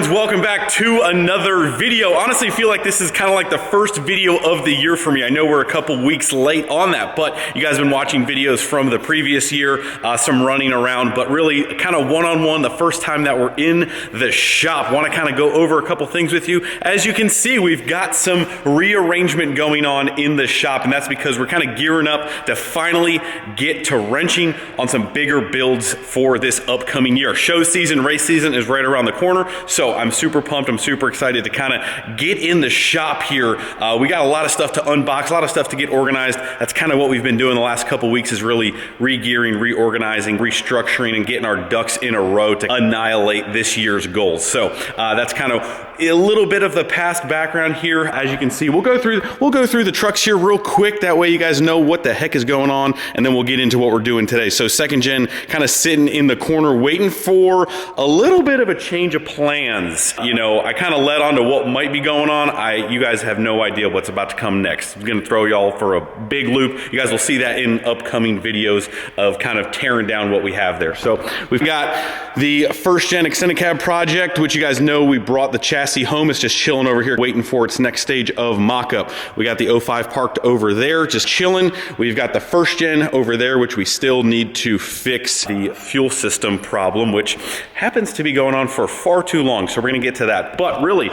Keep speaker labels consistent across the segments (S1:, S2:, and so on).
S1: friends, welcome back to another video. Honestly, I feel like this is kind of like the first video of the year for me. I know we're a couple weeks late on that, but you guys have been watching videos from the previous year, some running around, but really kind of one-on-one, the first time that we're in the shop. Want to kind of go over a couple things with you. As you can see, we've got some rearrangement going on in the shop, and that's because we're kind of gearing up to finally get to wrenching on some bigger builds for this upcoming year. Show season, race season is right around the corner, so I'm super pumped. I'm super excited to kind of get in the shop here. We got a lot of stuff to unbox, a lot of stuff to get organized. That's kind of what we've been doing the last couple weeks, is really re-gearing, reorganizing, restructuring, and getting our ducks in a row to annihilate this year's goals. So that's kind of a little bit of the past background here. As you can see, we'll go through the trucks here real quick. That way you guys know what the heck is going on, and then we'll get into what we're doing today. So second gen kind of sitting in the corner waiting for a little bit of a change of plans. You know, I kind of led on to what might be going on. You guys have no idea what's about to come next. I'm gonna throw y'all for a big loop. You guys will see that in upcoming videos of kind of tearing down what we have there. So we've got the first gen extended cab project, which you guys know we brought the chassis home. It's just chilling over here waiting for its next stage of mock-up. We got the 05 parked over there just chilling. We've got the first gen over there, which we still need to fix the fuel system problem, which happens to be going on for far too long, so we're gonna get to that. But really,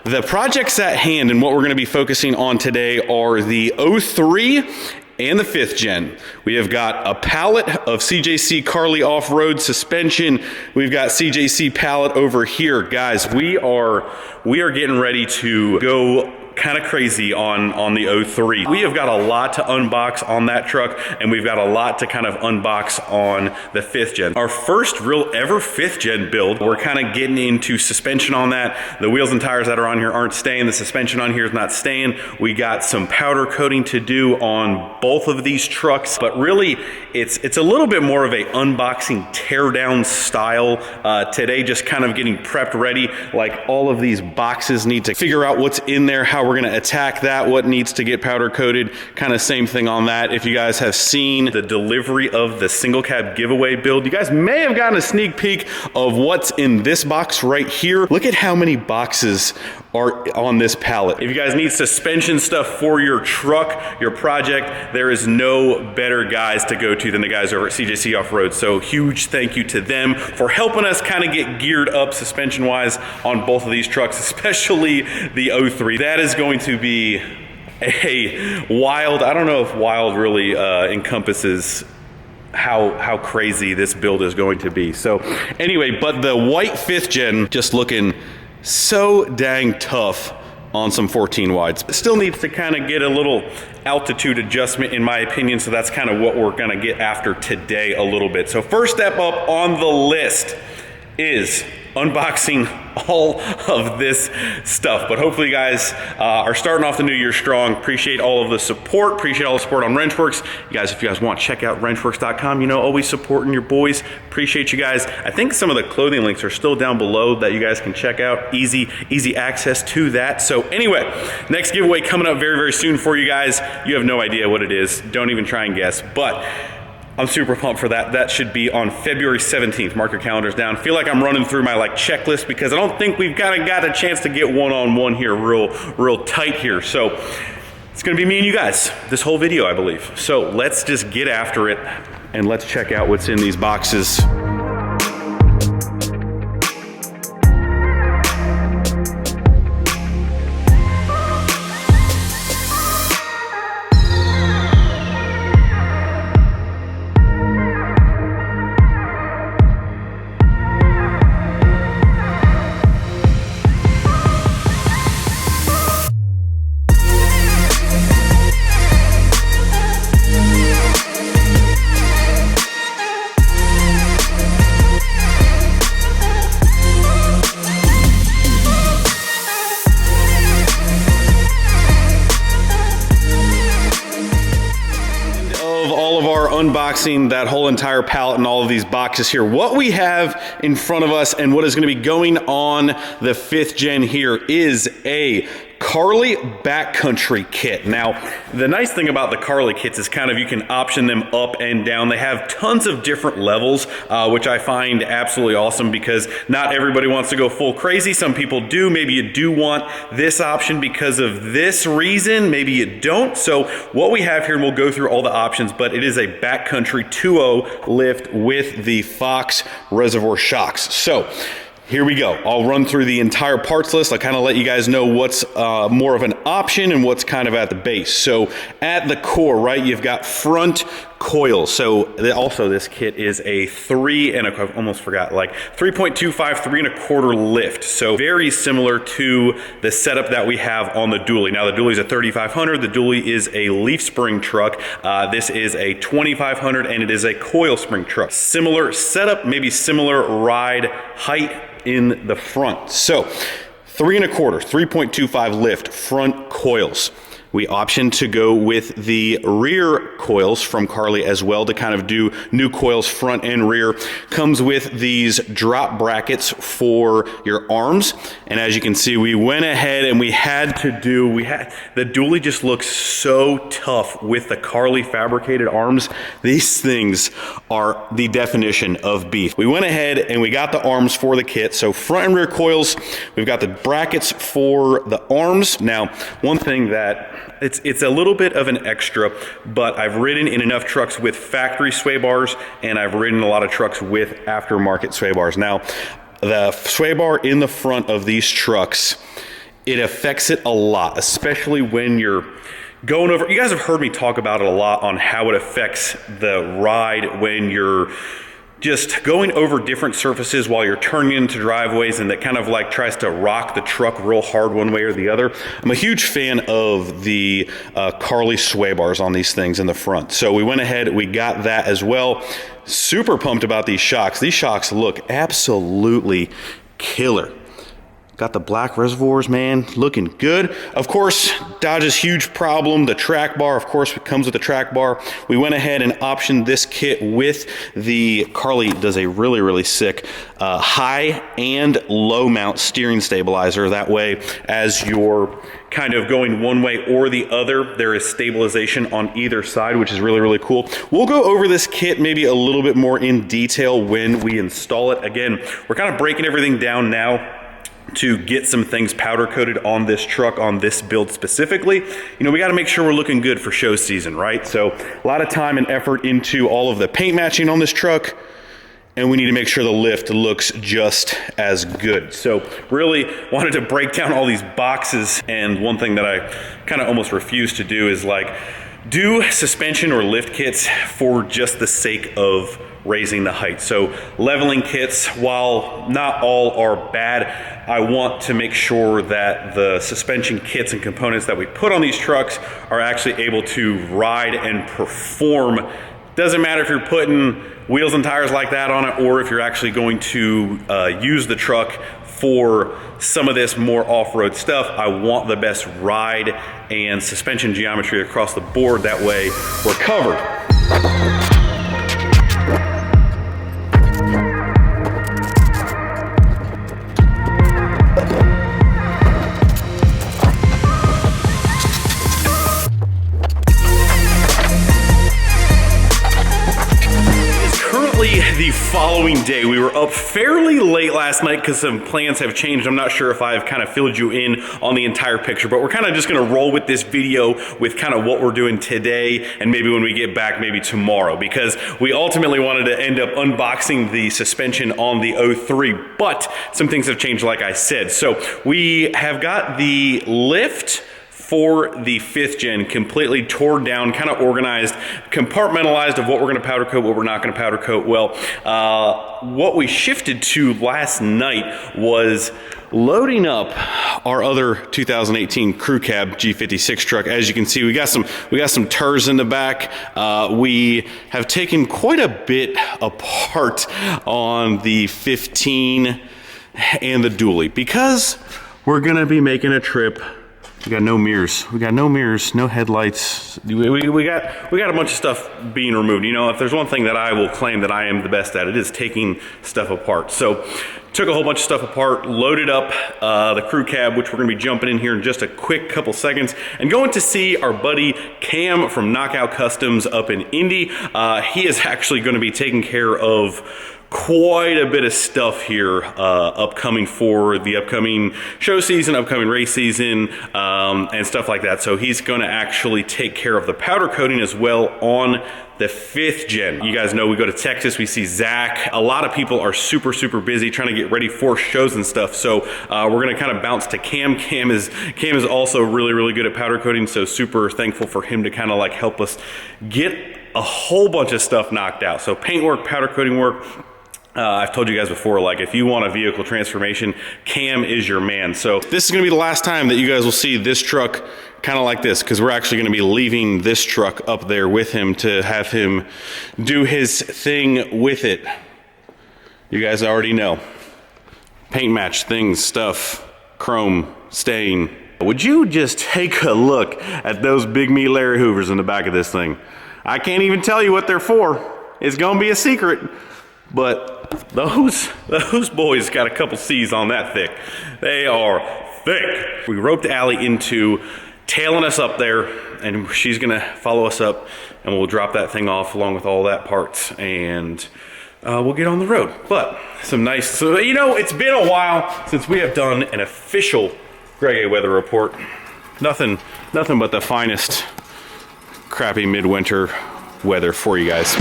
S1: the projects at hand and what we're gonna be focusing on today are the 03 and the 5th gen. We have got a pallet of CJC Carly off-road suspension. We've got CJC pallet over here. Guys, we are getting ready to go kind of crazy on the 03. We have got a lot to unbox on that truck, and we've got a lot to kind of unbox on the 5th gen. Our first real ever 5th gen build. We're kind of getting into suspension on that. The wheels and tires that are on here aren't staying. The suspension on here is not staying. We got some powder coating to do on both of these trucks, but really it's a little bit more of a unboxing teardown style today, just kind of getting prepped ready. Like, all of these boxes need to figure out what's in there, how we're going to attack that, what needs to get powder coated, kind of same thing on that. If you guys have seen the delivery of the single cab giveaway build, you guys may have gotten a sneak peek of what's in this box right here. Look at how many boxes are on this pallet. If you guys need suspension stuff for your truck, your project, there is no better guys to go to than the guys over at CJC Off-Road. So huge thank you to them for helping us kind of get geared up suspension wise on both of these trucks, especially the 03. That is going to be a wild, I don't know if wild really encompasses how crazy this build is going to be. So anyway, but the white 5th gen just looking so dang tough on some 14 wides. It still needs to kind of get a little altitude adjustment in my opinion, so that's kind of what we're gonna get after today a little bit. So first step up on the list is unboxing all of this stuff. But hopefully you guys are starting off the new year strong. Appreciate all of the support. Appreciate all the support on Wrenchworks. You guys, if you guys want, check out wrenchworks.com. You know, always supporting your boys. Appreciate you guys. I think some of the clothing links are still down below that you guys can check out. Easy access to that. So anyway, next giveaway coming up very, very soon for you guys. You have no idea what it is. Don't even try and guess. But I'm super pumped for that. That should be on February 17th. Mark your calendars down. Feel like I'm running through my checklist, because I don't think we've kind of got a chance to get one-on-one here real tight here. So it's gonna be me and you guys this whole video, I believe. So let's just get after it and let's check out what's in these boxes. Unboxing that whole entire pallet and all of these boxes here. What we have in front of us and what is going to be going on the 5th gen here is a Carli backcountry kit. Now, the nice thing about the Carli kits is kind of you can option them up and down. They have tons of different levels, which I find absolutely awesome because not everybody wants to go full crazy. Some people do. Maybe you do want this option because of this reason. Maybe you don't. So what we have here, and we'll go through all the options, but it is a backcountry 2.0 lift with the Fox reservoir shocks. So here we go. I'll run through the entire parts list. I'll kind of let you guys know what's more of an option and what's kind of at the base. So at the core, right, you've got front coils. So also this kit is a 3.25, 3.25 lift. So very similar to the setup that we have on the dually. Now the dually is a 3500. The dually is a leaf spring truck. This is a 2500 and it is a coil spring truck. Similar setup, maybe similar ride height in the front. So 3.25, 3.25 lift front coils. We optioned to go with the rear coils from Carli as well to kind of do new coils front and rear. Comes with these drop brackets for your arms. And as you can see, we went ahead and the dually just looks so tough with the Carli fabricated arms. These things are the definition of beef. We went ahead and we got the arms for the kit. So front and rear coils, we've got the brackets for the arms. Now, one thing that it's a little bit of an extra, but I've ridden in enough trucks with factory sway bars and I've ridden a lot of trucks with aftermarket sway bars. Now, the sway bar in the front of these trucks, it affects it a lot, especially when you're going over. You guys have heard me talk about it a lot on how it affects the ride when you're just going over different surfaces while you're turning into driveways, and that kind of like tries to rock the truck real hard one way or the other. I'm a huge fan of the Carli sway bars on these things in the front. So we went ahead, we got that as well. Super pumped about these shocks. These shocks look absolutely killer. Got the black reservoirs, man, looking good. Of course, Dodge's huge problem, the track bar, of course, it comes with the track bar. We went ahead and optioned this kit with the Carli does a really, really sick high and low mount steering stabilizer. That way, as you're kind of going one way or the other, there is stabilization on either side, which is really, really cool. We'll go over this kit maybe a little bit more in detail when we install it. Again, we're kind of breaking everything down now to get some things powder coated on this truck, on this build specifically. You know, we got to make sure we're looking good for show season, right? So a lot of time and effort into all of the paint matching on this truck, and we need to make sure the lift looks just as good. So really wanted to break down all these boxes, and one thing that I kind of almost refuse to do is like do suspension or lift kits for just the sake of raising the height. So leveling kits, while not all are bad, I want to make sure that the suspension kits and components that we put on these trucks are actually able to ride and perform. Doesn't matter if you're putting wheels and tires like that on it, or if you're actually going to use the truck for some of this more off-road stuff. I want the best ride and suspension geometry across the board. That way we're covered. The following day, we were up fairly late last night because some plans have changed. I'm not sure if I've kind of filled you in on the entire picture, but we're kind of just going to roll with this video with kind of what we're doing today, and maybe when we get back, maybe tomorrow, because we ultimately wanted to end up unboxing the suspension on the 03, but some things have changed, like I said. So we have got the lift for the 5th gen completely torn down, kind of organized, compartmentalized of what we're going to powder coat, what we're not going to powder coat. Well, what we shifted to last night was loading up our other 2018 crew cab G56 truck. As you can see, we got some TERS in the back. We have taken quite a bit apart on the 15 and the dually because we're going to be making a trip We got no mirrors. We got no mirrors, no headlights. We got a bunch of stuff being removed. You know, if there's one thing that I will claim that I am the best at, it is taking stuff apart. So took a whole bunch of stuff apart, loaded up the crew cab, which we're gonna be jumping in here in just a quick couple seconds, and going to see our buddy Cam from Knockout Customs up in Indy. He is actually gonna be taking care of quite a bit of stuff here upcoming for the upcoming show season, upcoming race season, and stuff like that. So he's going to actually take care of the powder coating as well on the 5th gen. You guys know we go to Texas, we see Zach. A lot of people are super busy trying to get ready for shows and stuff. So we're gonna kind of bounce to Cam. Cam is also really good at powder coating, so super thankful for him to kind of like help us get a whole bunch of stuff knocked out. So paint work, powder coating work. I've told you guys before, like if you want a vehicle transformation, Cam is your man. So this is gonna be the last time that you guys will see this truck kind of like this, because we're actually gonna be leaving this truck up there with him to have him do his thing with it. You guys already know. Paint match things, stuff, chrome, stain. Would you just take a look at those big meat Larry Hoovers in the back of this thing? I can't even tell you what they're for. It's gonna be a secret. But those boys got a couple C's on that thick. They are thick. We roped Allie into tailing us up there, and she's gonna follow us up, and we'll drop that thing off along with all that parts, and we'll get on the road. But some nice, so you know, it's been a while since we have done an official Greg A weather report. Nothing but the finest crappy midwinter weather for you guys.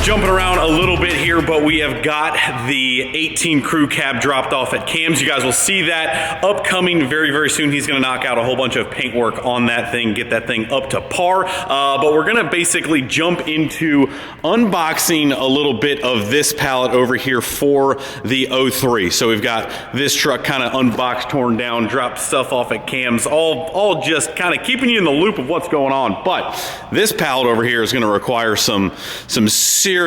S1: Jumping around a little bit here, but we have got the 18 crew cab dropped off at Cam's. You guys will see that upcoming very soon. He's gonna knock out a whole bunch of paint work on that thing, get that thing up to par. But we're gonna basically jump into unboxing a little bit of this pallet over here for the 03. So we've got this truck kind of unboxed, torn down, dropped stuff off at Cam's, all just kind of keeping you in the loop of what's going on. But this pallet over here is gonna require some serious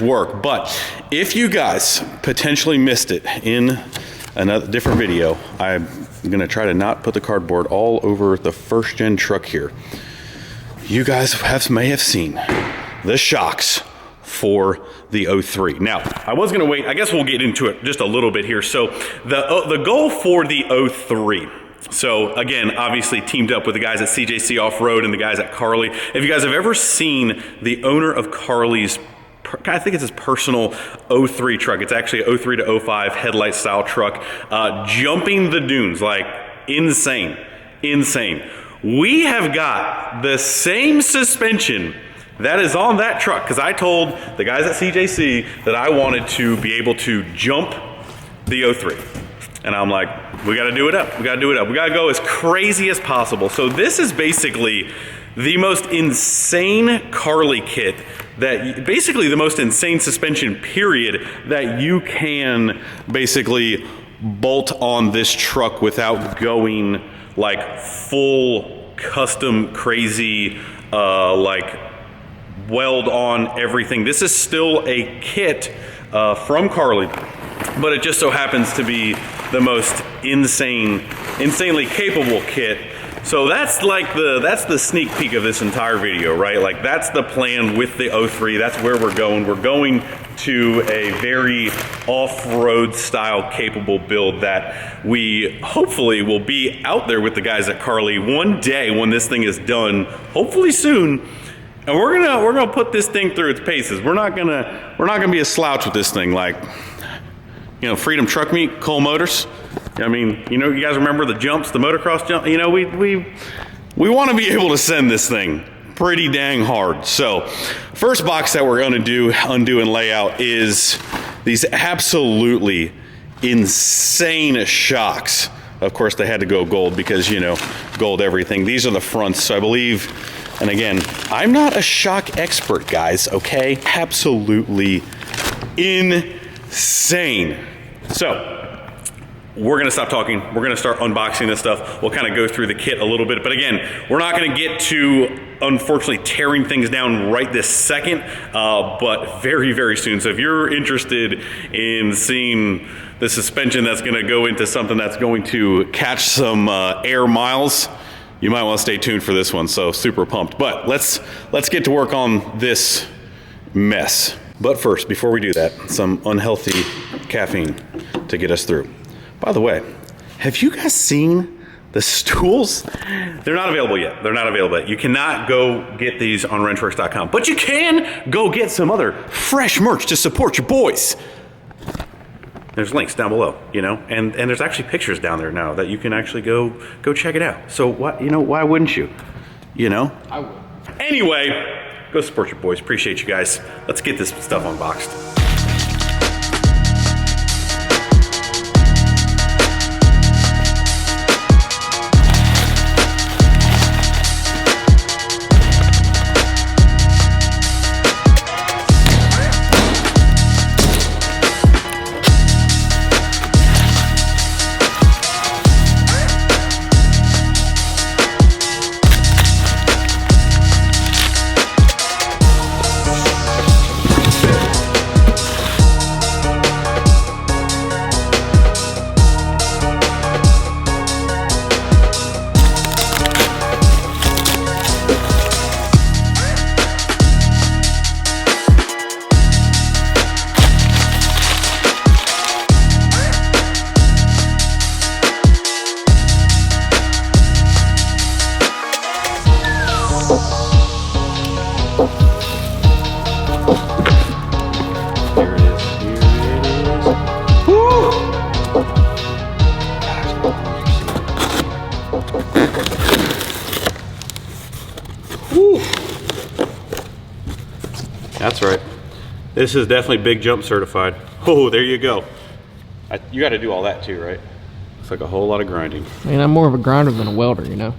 S1: work. But if you guys potentially missed it in another different video, I'm gonna try to not put the cardboard all over the 1st gen truck here. You guys may have seen the shocks for the 03. Now, I was gonna wait, I guess we'll get into it just a little bit here. So the goal for the 03, so again, obviously teamed up with the guys at CJC Off-Road and the guys at Carly. If you guys have ever seen the owner of Carly's, I think it's his personal 03 truck. It's actually a 03 to 05 headlight style truck, jumping the dunes, like insane. We have got the same suspension that is on that truck, because I told the guys at CJC that I wanted to be able to jump the 03. And I'm like, we gotta do it up. We gotta go as crazy as possible. So this is basically the most insane Carly kit, that basically the most insane suspension period that you can basically bolt on this truck without going like full custom crazy, like weld on everything. This is still a kit from Carly, but it just so happens to be the most insanely capable kit. So that's like that's the sneak peek of this entire video, right? Like that's the plan with the 03. That's where we're going. We're going to a very off-road style capable build that we hopefully will be out there with the guys at Carly one day when this thing is done, hopefully soon. And we're gonna put this thing through its paces. We're not gonna be a slouch with this thing. Like, you know, Freedom Truck Meet, Cole Motors. I mean, you know, you guys remember the jumps, the motocross jump? You know, we want to be able to send this thing pretty dang hard. So first box that we're gonna undo and lay out is these absolutely insane shocks. Of course, they had to go gold because, you know, gold everything. These are the fronts, so I believe, and again, I'm not a shock expert, guys, okay? Absolutely insane. So, we're gonna stop talking. We're gonna start unboxing this stuff. We'll kind of go through the kit a little bit, but again, we're not gonna get to, unfortunately, tearing things down right this second, but very, very soon. So if you're interested in seeing the suspension that's gonna go into something that's going to catch some air miles, you might wanna stay tuned for this one, so super pumped. But let's get to work on this mess. But first, before we do that, some unhealthy caffeine to get us through. By the way, have you guys seen the stools? They're not available yet. They're not available yet. You cannot go get these on wrenchworks.com, but you can go get some other fresh merch to support your boys. There's links down below, you know, and there's actually pictures down there now that you can actually go check it out. So what, you know, why wouldn't you? You know? I would. Anyway, go support your boys. Appreciate you guys. Let's get this stuff unboxed. That's right. This is definitely big jump certified. Oh, there you go. You got to do all that too, right? It's like a whole lot of grinding.
S2: I mean, I'm more of a grinder than a welder, you know?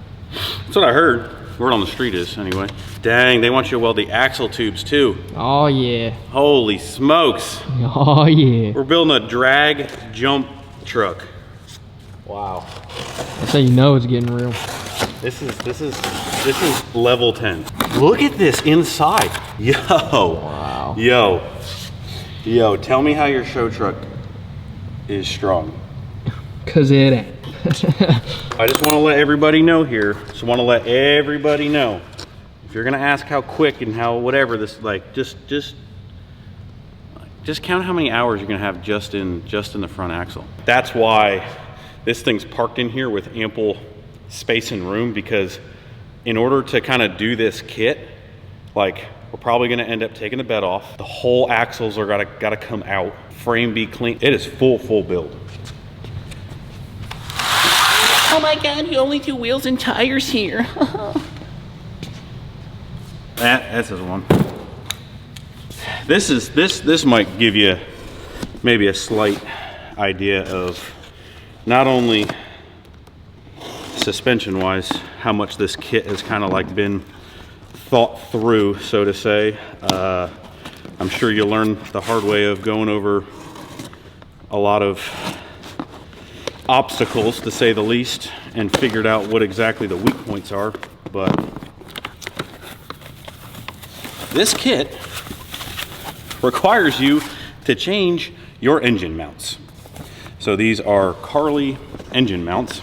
S1: That's what I heard. Word on the street is, anyway. Dang, they want you to weld the axle tubes too.
S2: Oh, yeah.
S1: Holy smokes.
S2: Oh, yeah.
S1: We're building a drag jump truck.
S2: Wow. That's how you know it's getting real.
S1: This is level 10. Look at this inside. Yo.
S2: Wow.
S1: Yo, tell me how your show truck is strong.
S2: 'Cause it ain't.
S1: I just want to let everybody know here. Just want to let everybody know. If you're gonna ask how quick and how whatever this, like, just count how many hours you're gonna have just in the front axle. That's why this thing's parked in here with ample space and room, because in order to kind of do this kit, like, we're probably gonna end up taking the bed off. The whole axles are gotta come out. Frame be clean. It is full build.
S3: Oh my God, you only do wheels and tires here.
S1: That's the one. This might give you maybe a slight idea of not only suspension wise how much this kit has kind of like been thought through, so to say. I'm sure you'll learn the hard way of going over a lot of obstacles, to say the least, and figured out what exactly the weak points are. But this kit requires you to change your engine mounts. So these are Carly engine mounts.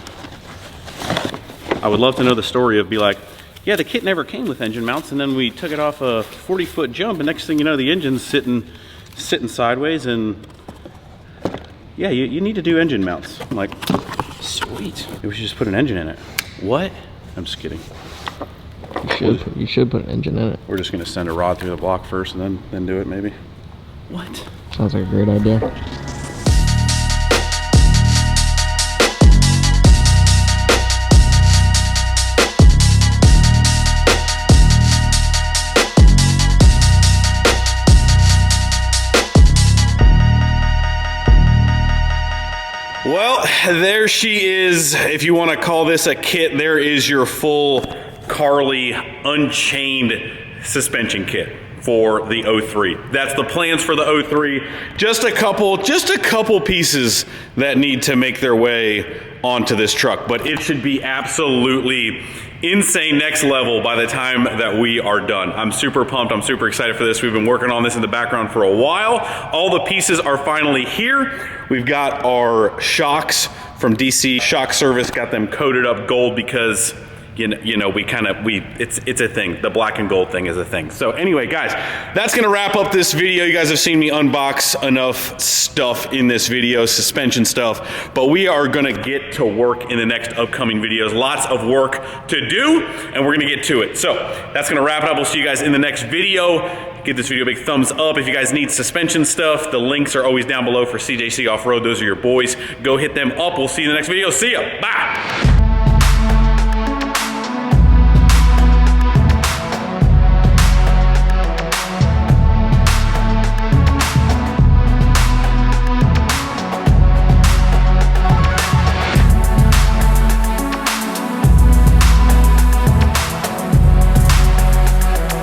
S1: I would love to know the story of, be like, yeah, the kit never came with engine mounts, and then we took it off a 40-foot jump, and next thing you know, the engine's sitting sideways, and yeah, you need to do engine mounts. I'm like, sweet. We should just put an engine in it. What? I'm just kidding.
S2: You should put an engine in it.
S1: We're just gonna send a rod through the block first and then do it, maybe. What?
S2: Sounds like a great idea.
S1: there she is. If you want to call this a kit, there is your full Carly Unchained suspension kit for the 03. That's the plans for the 03. Just a couple pieces that need to make their way onto this truck, but it should be absolutely insane, next level by the time that we are done. I'm super pumped. I'm super excited for this. We've been working on this in the background for a while. All the pieces are finally here. We've got our shocks from DC Shock Service, got them coated up gold because you know, it's a thing. The black and gold thing is a thing. So anyway, guys, that's gonna wrap up this video. You guys have seen me unbox enough stuff in this video, suspension stuff, but we are gonna get to work in the next upcoming videos. Lots of work to do, and we're gonna get to it. So that's gonna wrap it up. We'll see you guys in the next video. Give this video a big thumbs up. If you guys need suspension stuff, the links are always down below for CJC Off-Road. Those are your boys. Go hit them up. We'll see you in the next video. See ya. Bye.